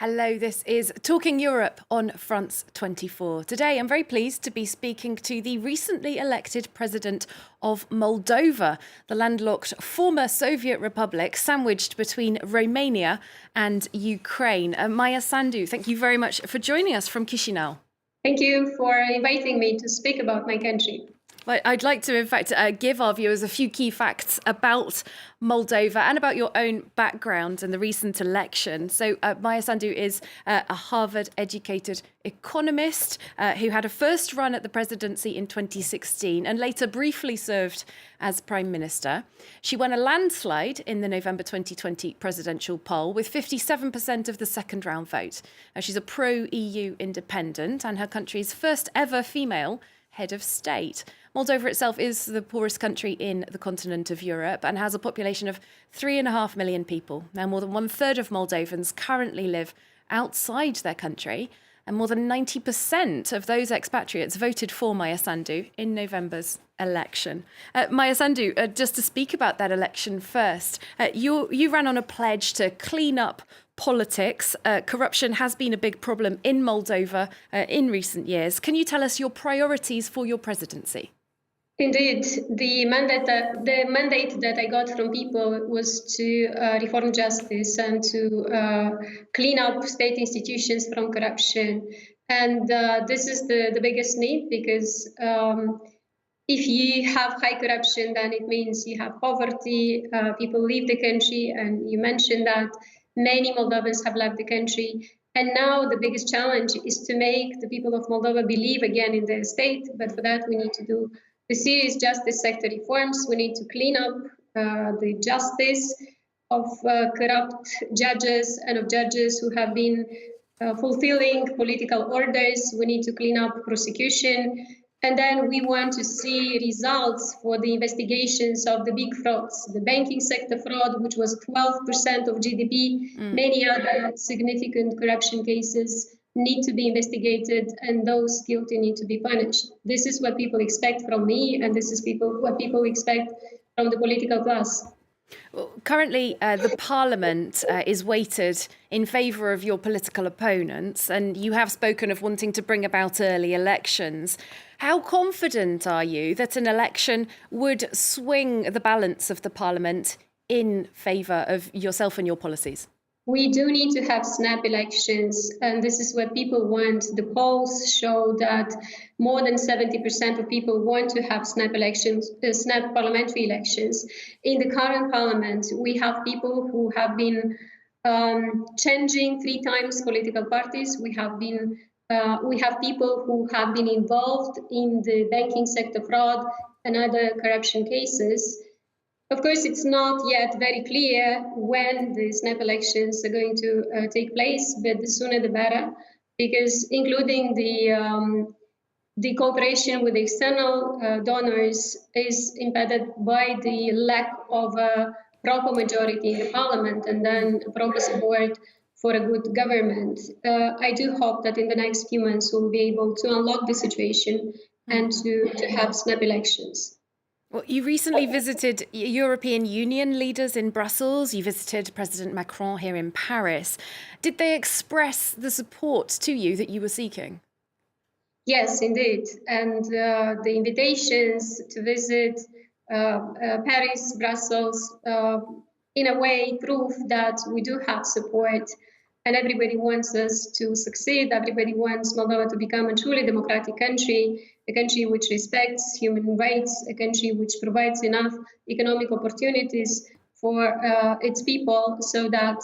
Hello, this is Talking Europe on France 24. Today, I'm very pleased to be speaking to the recently elected president of Moldova, the landlocked former Soviet republic sandwiched between Romania and Ukraine. Maia Sandu, thank you very much for joining us from Chisinau. Thank you for inviting me to speak about my country. Well, I'd like to, in fact, give our viewers a few key facts about Moldova and about your own background and the recent election. So Maia Sandu is a Harvard-educated economist who had a first run at the presidency in 2016 and later briefly served as Prime Minister. She won a landslide in the November 2020 presidential poll with 57% of the second round vote. She's a pro-EU independent and her country's first ever female head of state. Moldova itself is the poorest country in the continent of Europe and has a population of 3.5 million people. Now, more than 1/3 of Moldovans currently live outside their country, and more than 90% of those expatriates voted for Maia Sandu in November's election. Maia Sandu, just to speak about that election first, you ran on a pledge to clean up politics. Corruption has been a big problem in Moldova in recent years. Can you tell us your priorities for your presidency? Indeed, the mandate that I got from people was to reform justice and to clean up state institutions from corruption. And this is the biggest need because if you have high corruption, then it means you have poverty, people leave the country, and you mentioned that many Moldovans have left the country. And now the biggest challenge is to make the people of Moldova believe again in their state. But for that, we need to do the serious justice sector reforms. We need to clean up the justice of corrupt judges and of judges who have been fulfilling political orders. We need to clean up prosecution. And then we want to see results for the investigations of the big frauds, the banking sector fraud, which was 12% of GDP, many other significant corruption cases need to be investigated, and those guilty need to be punished. This is what people expect from me, and this is what people expect from the political class. Well, currently, the parliament is weighted in favour of your political opponents, and you have spoken of wanting to bring about early elections. How confident are you that an election would swing the balance of the parliament in favour of yourself and your policies? We do need to have snap elections, and this is what people want. The polls show that more than 70% of people want to have snap elections, snap parliamentary elections. In the current parliament, we have people who have been changing 3 times political parties. We have people who have been involved in the banking sector fraud and other corruption cases. Of course, it's not yet very clear when the snap elections are going to take place, but the sooner the better, because including the cooperation with external donors is impeded by the lack of a proper majority in the parliament and then proper support for a good government. I do hope that in the next few months we'll be able to unlock the situation and to have snap elections. Well, you recently visited European Union leaders in Brussels. You visited President Macron here in Paris. Did they express the support to you that you were seeking? Yes, indeed. And the invitations to visit Paris, Brussels, in a way prove that we do have support and everybody wants us to succeed. Everybody wants Moldova to become a truly democratic country, a country which respects human rights, a country which provides enough economic opportunities for its people so that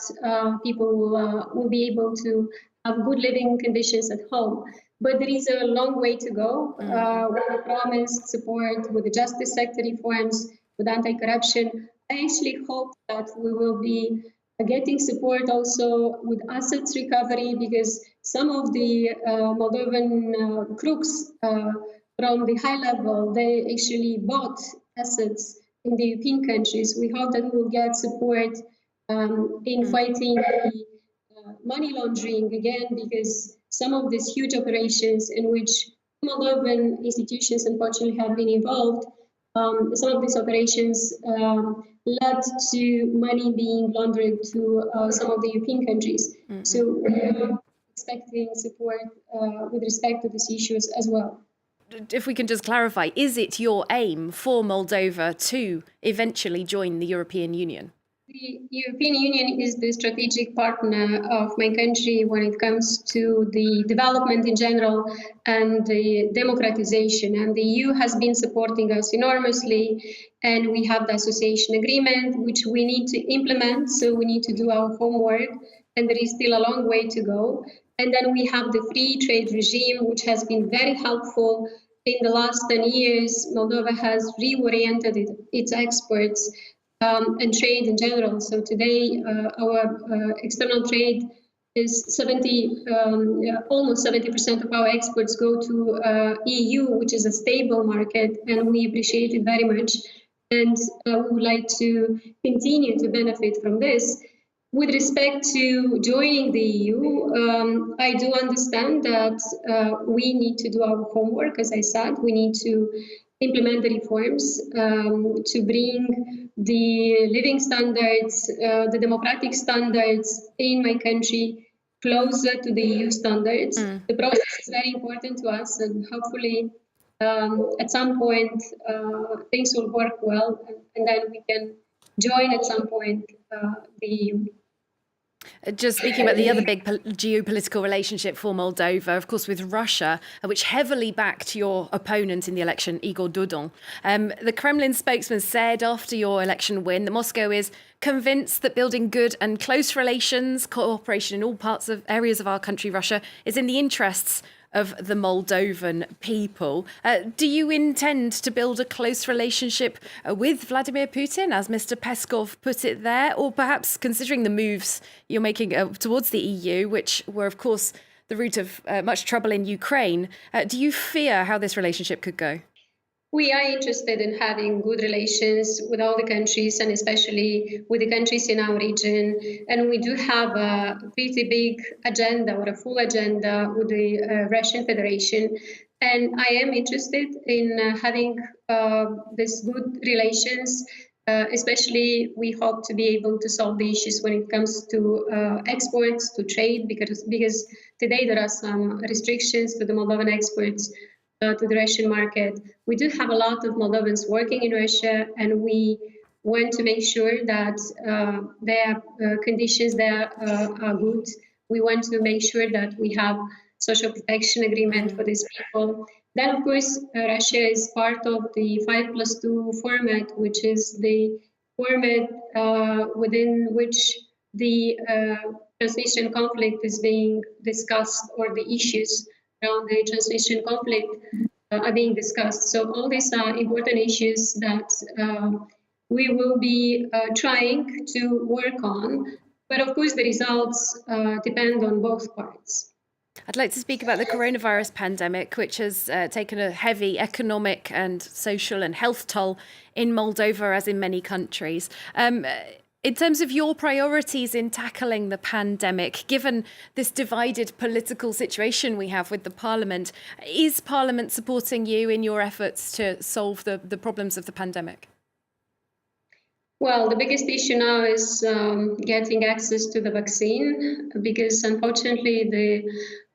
people will be able to have good living conditions at home. But there is a long way to go. We promised support with the justice sector reforms, with anti-corruption. I actually hope that we will be getting support also with assets recovery, because some of the Moldovan crooks from the high level, they actually bought assets in the European countries. We hope that we will get support in fighting the money laundering again, because some of these huge operations in which Moldovan institutions unfortunately have been involved some of these operations led to money being laundered to some of the European countries. Mm-hmm. So we are expecting support with respect to these issues as well. If we can just clarify, is it your aim for Moldova to eventually join the European Union? The European Union is the strategic partner of my country when it comes to the development in general and the democratization. And the EU has been supporting us enormously. And we have the association agreement, which we need to implement. So we need to do our homework. And there is still a long way to go. And then we have the free trade regime, which has been very helpful. In the last 10 years, Moldova has reoriented its exports and trade in general. So today, our external trade is almost 70% of our exports go to EU, which is a stable market, and we appreciate it very much. And we would like to continue to benefit from this. With respect to joining the EU, I do understand that we need to do our homework. As I said, we need to implement the reforms to bring the living standards, the democratic standards in my country closer to the EU standards. The process is very important to us, and hopefully at some point things will work well, and then we can join at some point the EU. Just speaking about the other big geopolitical relationship for Moldova, of course, with Russia, which heavily backed your opponent in the election, Igor Dodon. The Kremlin spokesman said after your election win that Moscow is convinced that building good and close relations, cooperation in all areas of our country, Russia, is in the interests of the Moldovan people. Do you intend to build a close relationship with Vladimir Putin, as Mr. Peskov put it there, or perhaps considering the moves you're making towards the EU, which were, of course, the root of much trouble in Ukraine, do you fear how this relationship could go? We are interested in having good relations with all the countries, and especially with the countries in our region. And we do have a pretty big agenda, or a full agenda, with the Russian Federation. And I am interested in having these good relations. Especially, we hope to be able to solve the issues when it comes to exports, to trade, because today there are some restrictions to the Moldovan exports to the Russian market. We do have a lot of Moldovans working in Russia, and we want to make sure that their conditions there are good. We want to make sure that we have social protection agreement for these people. Then, of course, Russia is part of the 5+2 format, which is the format within which the Transnistrian conflict is being discussed, or the issues around the Transnistrian conflict are being discussed. So all these are important issues that we will be trying to work on. But of course, the results depend on both parts. I'd like to speak about the coronavirus pandemic, which has taken a heavy economic and social and health toll in Moldova, as in many countries. In terms of your priorities in tackling the pandemic, given this divided political situation we have with the Parliament, is Parliament supporting you in your efforts to solve the problems of the pandemic? Well, the biggest issue now is getting access to the vaccine, because unfortunately the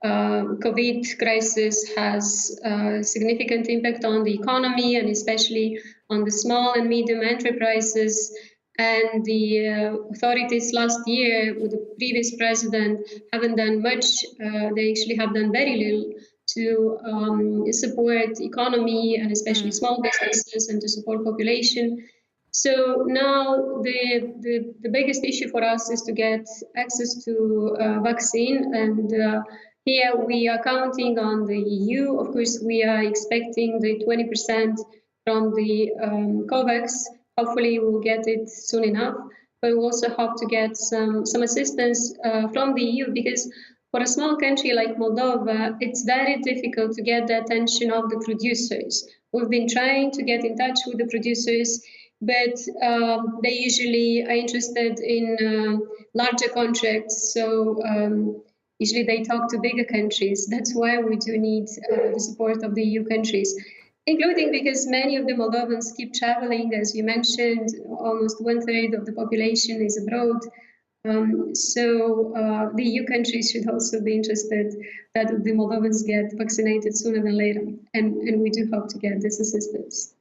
COVID crisis has a significant impact on the economy, and especially on the small and medium enterprises. And the authorities last year, with the previous president, haven't done much. They actually have done very little to support economy, and especially small businesses, and to support population. So now the biggest issue for us is to get access to vaccine, and here we are counting on the EU. Of course, we are expecting the 20% from the COVAX. Hopefully we'll get it soon enough, but we also hope to get some assistance from the EU, because for a small country like Moldova, it's very difficult to get the attention of the producers. We've been trying to get in touch with the producers, but they usually are interested in larger contracts. So usually they talk to bigger countries. That's why we do need the support of the EU countries. including because many of the Moldovans keep traveling, as you mentioned, almost 1/3 of the population is abroad. The EU countries should also be interested that the Moldovans get vaccinated sooner than later, and we do hope to get this assistance.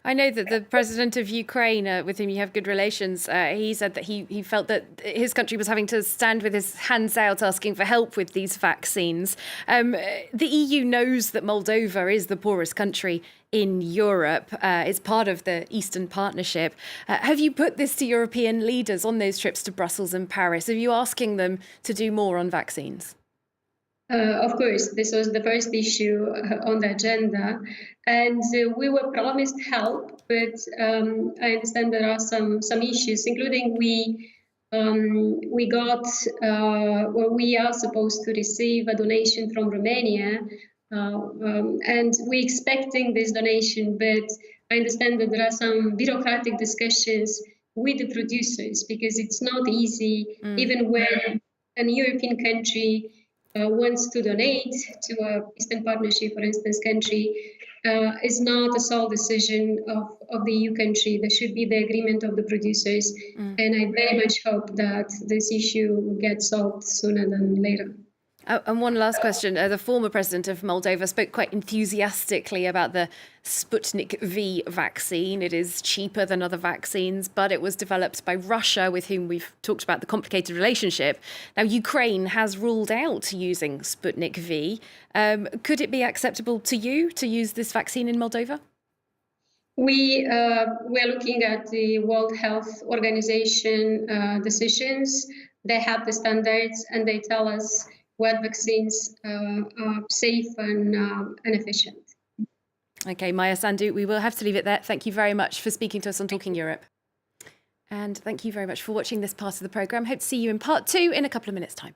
I know that the president of Ukraine, with whom you have good relations, he said that he felt that his country was having to stand with his hands out asking for help with these vaccines. The EU knows that Moldova is the poorest country in Europe. It's part of the Eastern Partnership. Have you put this to European leaders on those trips to Brussels and Paris? Are you asking them to do more on vaccines? Of course, this was the first issue on the agenda, and we were promised help, but I understand there are some issues, including we are supposed to receive a donation from Romania, and we're expecting this donation, but I understand that there are some bureaucratic discussions with the producers because it's not easy, even when an European country wants to donate to a Eastern Partnership, for instance, country, is not a sole decision of the EU country. There should be the agreement of the producers. And I very much hope that this issue will get solved sooner than later. And one last question. The former president of Moldova spoke quite enthusiastically about the Sputnik V vaccine. It is cheaper than other vaccines, but it was developed by Russia, with whom we've talked about the complicated relationship. Now, Ukraine has ruled out using Sputnik V. Could it be acceptable to you to use this vaccine in Moldova? We're looking at the World Health Organization decisions. They have the standards and they tell us what vaccines are safe and efficient. Okay, Maia Sandu, we will have to leave it there. Thank you very much for speaking to us on Talking Europe. And thank you very much for watching this part of the programme. Hope to see you in part 2 in a couple of minutes' time.